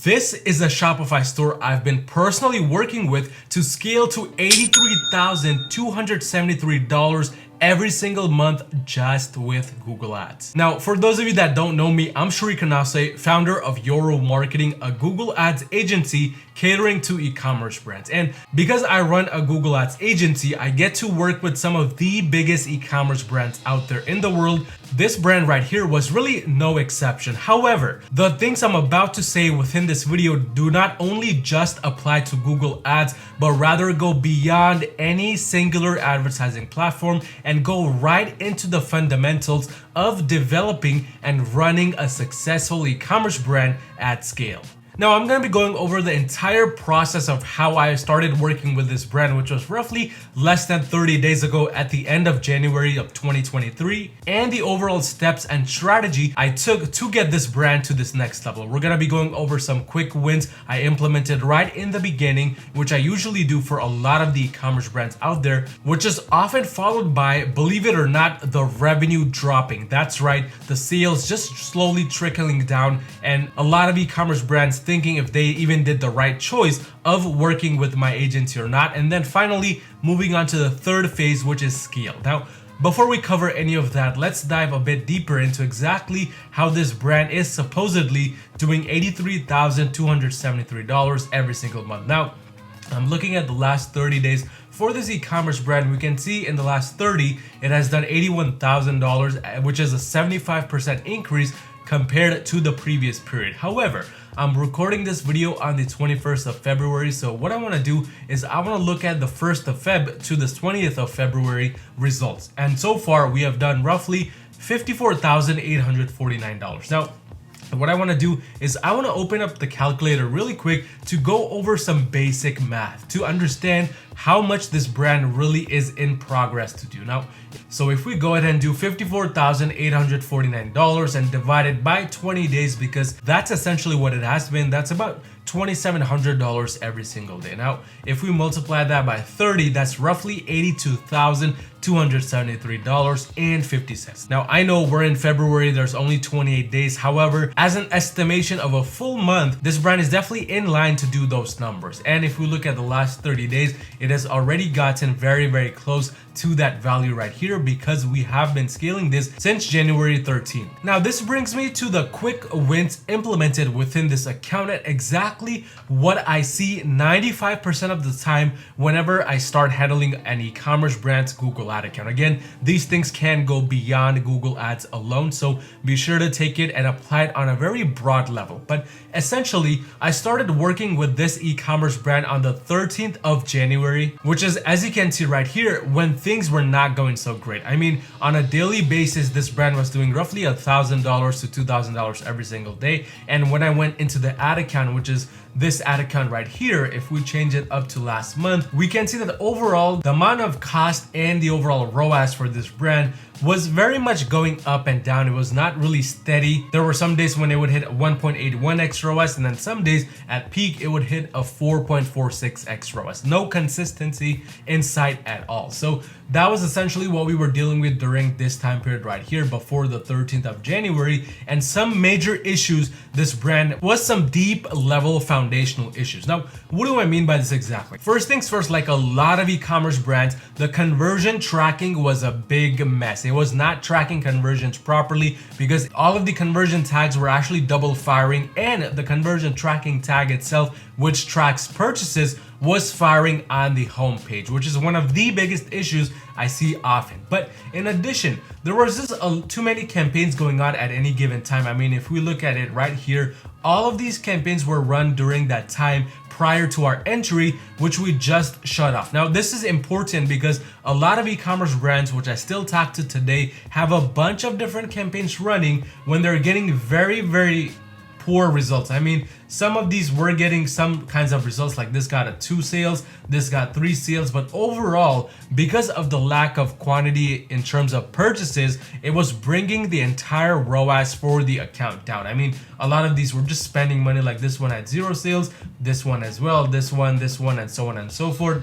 This is a Shopify store I've been personally working with to scale to $83,273 every single month just with Google Ads. Now, for those of you that don't know me, I'm Shri Kanase, founder of Euro Marketing, a Google Ads agency catering to e-commerce brands. And because I run a Google Ads agency, I get to work with some of the biggest e-commerce brands out there in the world. This brand right here was really no exception. However, the things I'm about to say within this video do not only just apply to Google Ads, but rather go beyond any singular advertising platform and go right into the fundamentals of developing and running a successful e-commerce brand at scale. Now, I'm going to be going over the entire process of how I started working with this brand, which was roughly less than 30 days ago at the end of January of 2023, and the overall steps and strategy I took to get this brand to this next level. We're going to be going over some quick wins I implemented right in the beginning, which I usually do for a lot of the e-commerce brands out there, which is often followed by, believe it or not, the revenue dropping. That's right, the sales just slowly trickling down, and a lot of e-commerce brands thinking if they even did the right choice of working with my agency or not. And then finally moving on to the third phase, which is scale. Now, before we cover any of that, let's dive a bit deeper into exactly how this brand is supposedly doing $83,273 every single month. Now, I'm looking at the last 30 days for this e-commerce brand. We can see in the last 30, it has done $81,000, which is a 75% increase compared to the previous period. However, I'm recording this video on the 21st of February, so what I want to do is I want to look at the 1st of Feb to the 20th of February results. And so far, we have done roughly $54,849. Now, what I want to do is I want to open up the calculator really quick to go over some basic math to understand how much this brand really is in progress to do. Now, so if we go ahead and do $54,849 and divide it by 20 days, because that's essentially what it has been, that's about $2,700 every single day. Now, if we multiply that by 30, that's roughly $82,273.50. Now, I know we're in February, there's only 28 days. However, as an estimation of a full month, this brand is definitely in line to do those numbers. And if we look at the last 30 days, it has already gotten very, very close to that value right here because we have been scaling this since January 13th. Now, this brings me to the quick wins implemented within this account at exactly what I see 95% of the time whenever I start handling an e-commerce brand's Google ad account. Again, these things can go beyond Google Ads alone, so be sure to take it and apply it on a very broad level. But essentially, I started working with this e-commerce brand on the 13th of January, which is, as you can see right here, when things were not going so great. I mean, on a daily basis, this brand was doing roughly $1,000 to $2,000 every single day. And when I went into the ad account, which is this ad account right here, if we change it up to last month, we can see that overall, the amount of cost and the overall ROAS for this brand was very much going up and down. It was not really steady. There were some days when it would hit 1.81x ROAS, and then some days at peak, it would hit a 4.46x ROAS. No consistency in sight at all. So that was essentially what we were dealing with during this time period right here before the 13th of January. And some major issues, this brand was some deep level foundational issues. Now, what do I mean by this exactly? First things first, like a lot of e-commerce brands, the conversion tracking was a big mess. It was not tracking conversions properly because all of the conversion tags were actually double firing, and the conversion tracking tag itself, which tracks purchases, was firing on the home page, which is one of the biggest issues I see often. But in addition, there was just too many campaigns going on at any given time. I mean, if we look at it right here, all of these campaigns were run during that time prior to our entry, which we just shut off. Now, this is important because a lot of e-commerce brands, which I still talk to today, have a bunch of different campaigns running when they're getting very, very poor results. I mean, some of these were getting some kinds of results, like this got a 2 sales, this got 3 sales, but overall, because of the lack of quantity in terms of purchases, it was bringing the entire ROAS for the account down. I mean, a lot of these were just spending money, like this one had 0 sales, this one as well, this one, and so on and so forth.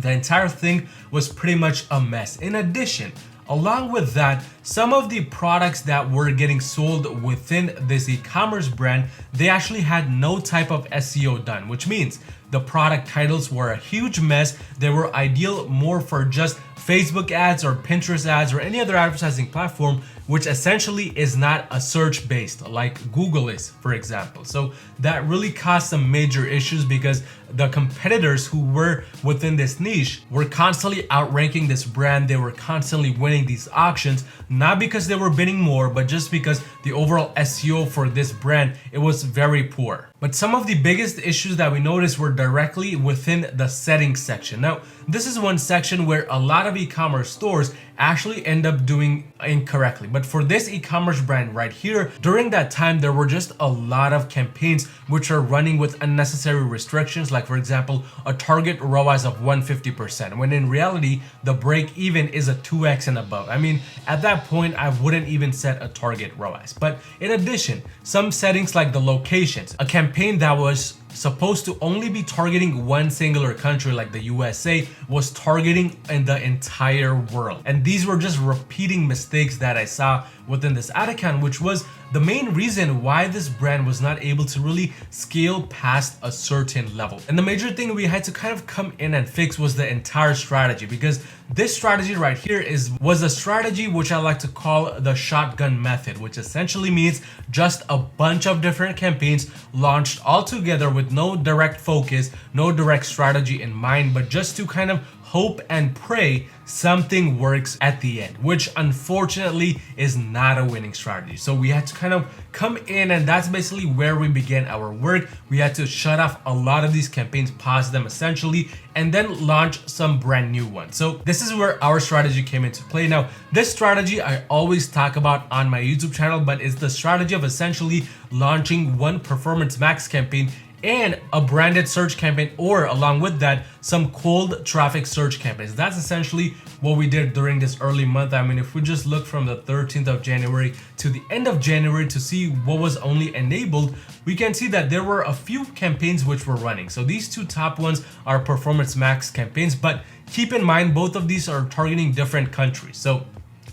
The entire thing was pretty much a mess. In addition, along with that, some of the products that were getting sold within this e-commerce brand, they actually had no type of SEO done, which means the product titles were a huge mess. They were ideal more for just Facebook ads or Pinterest ads or any other advertising platform, which essentially is not a search based like Google is, for example. So that really caused some major issues because the competitors who were within this niche were constantly outranking this brand. They were constantly winning these auctions, not because they were bidding more, but just because the overall SEO for this brand, it was very poor. But some of the biggest issues that we noticed were directly within the settings section. Now, this is one section where a lot of e-commerce stores actually end up doing incorrectly. But for this e-commerce brand right here, during that time, there were just a lot of campaigns which are running with unnecessary restrictions, like for example, a target ROAS of 150%, when in reality, the break even is a 2x and above. I mean, at that point, I wouldn't even set a target ROAS. But in addition, some settings like the locations, a campaign that was supposed to only be targeting one singular country like the USA was targeting in the entire world. And these were just repeating mistakes that I saw within this ad account, which was the main reason why this brand was not able to really scale past a certain level. And the major thing we had to kind of come in and fix was the entire strategy, because this strategy right here was a strategy which I like to call the shotgun method, which essentially means just a bunch of different campaigns launched all together with no direct focus, no direct strategy in mind, but just to kind of hope and pray something works at the end, which unfortunately is not a winning strategy. So we had to kind of come in, and that's basically where we began our work. We had to shut off a lot of these campaigns, pause them essentially, and then launch some brand new ones. So this is where our strategy came into play. Now, this strategy I always talk about on my YouTube channel, but it's the strategy of essentially launching one Performance Max campaign and a branded search campaign, or along with that, some cold traffic search campaigns. That's essentially what we did during this early month. I mean, if we just look from the 13th of January to the end of January to see what was only enabled, we can see that there were a few campaigns which were running. So these two top ones are Performance Max campaigns, but keep in mind, both of these are targeting different countries. So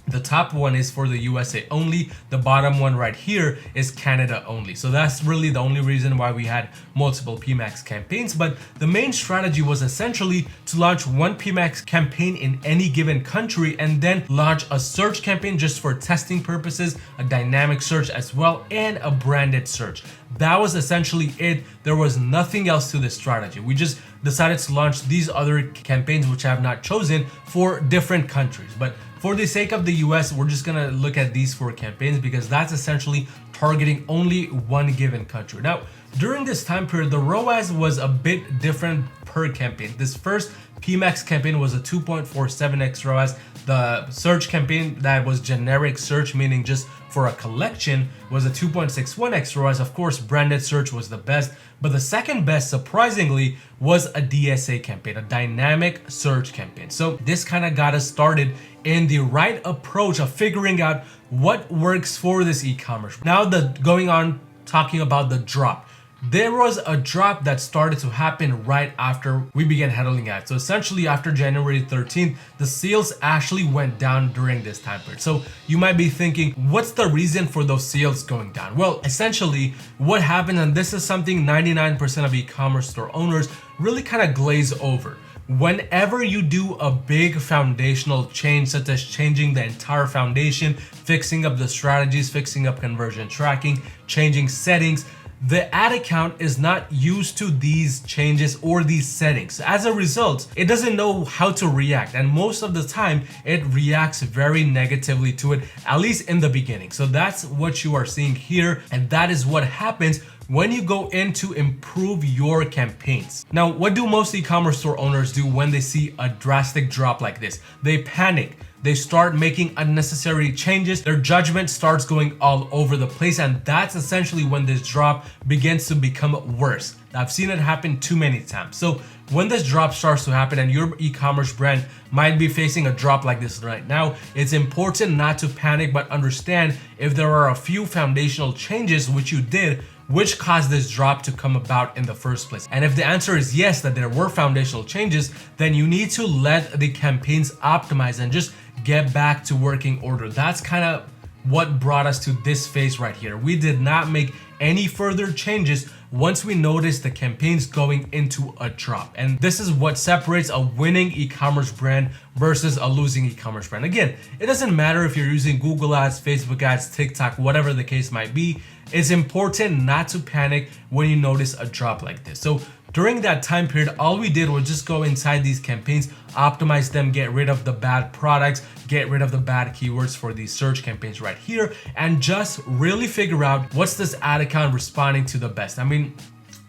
the top one is for the USA only. The bottom one right here is Canada only. So that's really the only reason why we had multiple PMax campaigns. But the main strategy was essentially to launch one PMax campaign in any given country and then launch a search campaign just for testing purposes, a dynamic search as well, and a branded search. That was essentially it. There was nothing else to this strategy. We just decided to launch these other campaigns, which I have not chosen, for different countries. But for the sake of the US, we're just gonna look at these 4 campaigns because that's essentially targeting only one given country. Now, during this time period, the ROAS was a bit different per campaign. This first PMax campaign was a 2.47x ROAS. The search campaign that was generic search, meaning just for a collection, was a 2.61x ROAS. Of course, branded search was the best, but the second best, surprisingly, was a DSA campaign, a dynamic search campaign. So this kind of got us started in the right approach of figuring out what works for this e-commerce. Now, going on talking about the drop. There was a drop that started to happen right after we began handling ads. So essentially after January 13th, the sales actually went down during this time period. So you might be thinking, what's the reason for those sales going down? Well, essentially what happened, and this is something 99% of e-commerce store owners really kind of glaze over. Whenever you do a big foundational change, such as changing the entire foundation, fixing up the strategies, fixing up conversion tracking, changing settings, the ad account is not used to these changes or these settings. As a result, it doesn't know how to react, and most of the time it reacts very negatively to it, at least in the beginning. So that's what you are seeing here, and that is what happens when you go in to improve your campaigns. Now, what do most e-commerce store owners do when they see a drastic drop like this? They panic. They start making unnecessary changes. Their judgment starts going all over the place, and that's essentially when this drop begins to become worse. I've seen it happen too many times. So when this drop starts to happen and your e-commerce brand might be facing a drop like this right now, it's important not to panic, but understand if there are a few foundational changes which you did which caused this drop to come about in the first place. And if the answer is yes, that there were foundational changes, then you need to let the campaigns optimize and just get back to working order. That's kind of what brought us to this phase right here. We did not make any further changes once we noticed the campaigns going into a drop. And this is what separates a winning e-commerce brand versus a losing e-commerce brand. Again, it doesn't matter if you're using Google ads, Facebook ads, TikTok, whatever the case might be. It's important not to panic when you notice a drop like this. So during that time period, all we did was just go inside these campaigns, optimize them, get rid of the bad products, get rid of the bad keywords for these search campaigns right here, and just really figure out what's this ad account responding to the best. I mean,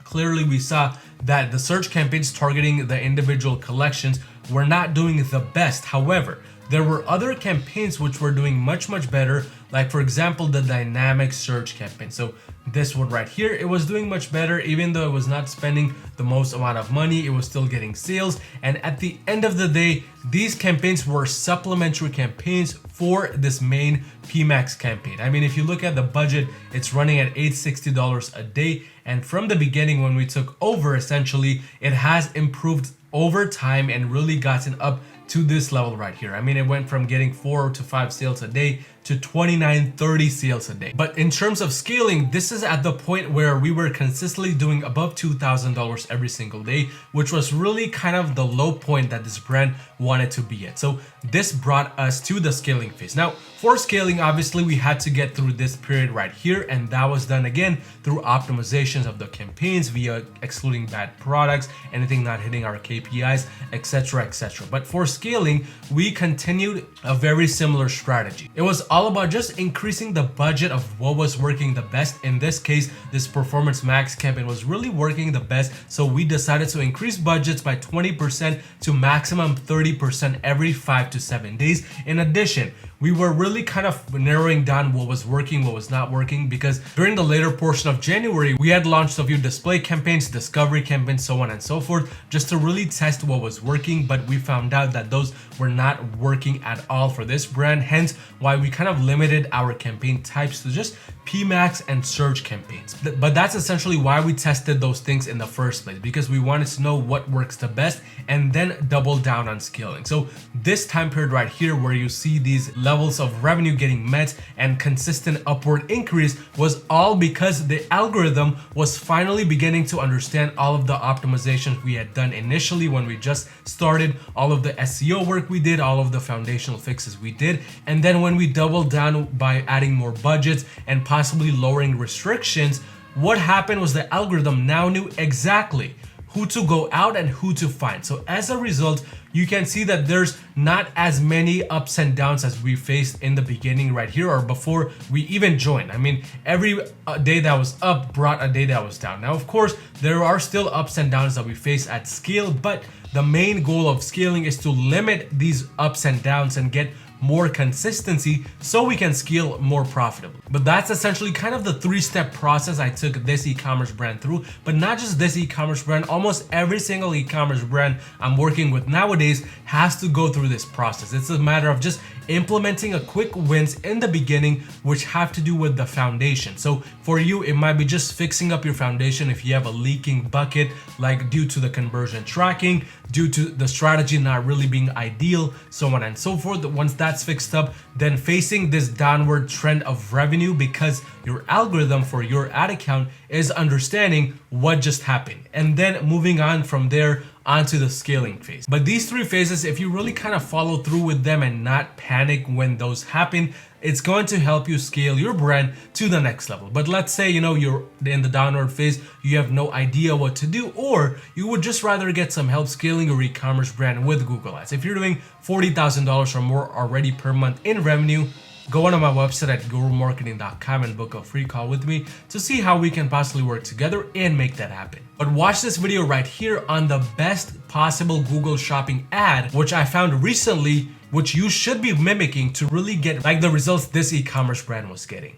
clearly we saw that the search campaigns targeting the individual collections were not doing the best. However, there were other campaigns which were doing much better, like for example, the dynamic search campaign. So this one right here, it was doing much better. Even though it was not spending the most amount of money, it was still getting sales. And at the end of the day, these campaigns were supplementary campaigns for this main PMAX campaign. I mean, if you look at the budget, it's running at $860 a day. And from the beginning, when we took over, essentially, it has improved over time and really gotten up to this level right here. I mean, it went from getting 4 to 5 sales a day to 29, 30 sales a day. But in terms of scaling, this is at the point where we were consistently doing above $2,000 every single day, which was really kind of the low point that this brand wanted to be at. So this brought us to the scaling phase. Now, for scaling, obviously we had to get through this period right here, and that was done again through optimizations of the campaigns via excluding bad products, anything not hitting our KPIs, etc., etc. But for scaling, we continued a very similar strategy. It was all about just increasing the budget of what was working the best. In this case, this Performance Max campaign was really working the best, so we decided to increase budgets by 20% to maximum 30% every 5 to 7 days. In addition, we were really kind of narrowing down what was working, what was not working, because during the later portion of January, we had launched a few display campaigns, discovery campaigns, so on and so forth, just to really test what was working. But we found out that those were not working at all for this brand, hence why we kind of limited our campaign types to just PMAX and search campaigns. But that's essentially why we tested those things in the first place, because we wanted to know what works the best and then double down on scaling. So this time period right here, where you see these levels of revenue getting met and consistent upward increase, was all because the algorithm was finally beginning to understand all of the optimizations we had done initially when we just started, all of the SEO work we did, all of the foundational fixes we did. And then when we doubled down by adding more budgets and possibly lowering restrictions, what happened was the algorithm now knew exactly who to go out and who to find. So as a result, you can see that there's not as many ups and downs as we faced in the beginning right here, or before we even joined. I mean, every day that was up brought a day that was down. Now, of course, there are still ups and downs that we face at scale, but the main goal of scaling is to limit these ups and downs and get more consistency so we can scale more profitably. But that's essentially kind of the 3-step process I took this e-commerce brand through. But not just this e-commerce brand, almost every single e-commerce brand I'm working with nowadays has to go through this process. It's a matter of just implementing a quick wins in the beginning, which have to do with the foundation. So for you, it might be just fixing up your foundation if you have a leaking bucket, like due to the conversion tracking, due to the strategy not really being ideal, so on and so forth. Once that's fixed up, then facing this downward trend of revenue because your algorithm for your ad account is understanding what just happened, and then moving on from there onto the scaling phase. But these 3 phases, if you really kind of follow through with them and not panic when those happen, it's going to help you scale your brand to the next level. But let's say, you're in the downward phase, you have no idea what to do, or you would just rather get some help scaling your e-commerce brand with Google Ads. If you're doing $40,000 or more already per month in revenue, go onto my website at gurumarketing.com and book a free call with me to see how we can possibly work together and make that happen. But watch this video right here on the best possible Google Shopping ad, which I found recently, which you should be mimicking to really get like the results this e-commerce brand was getting.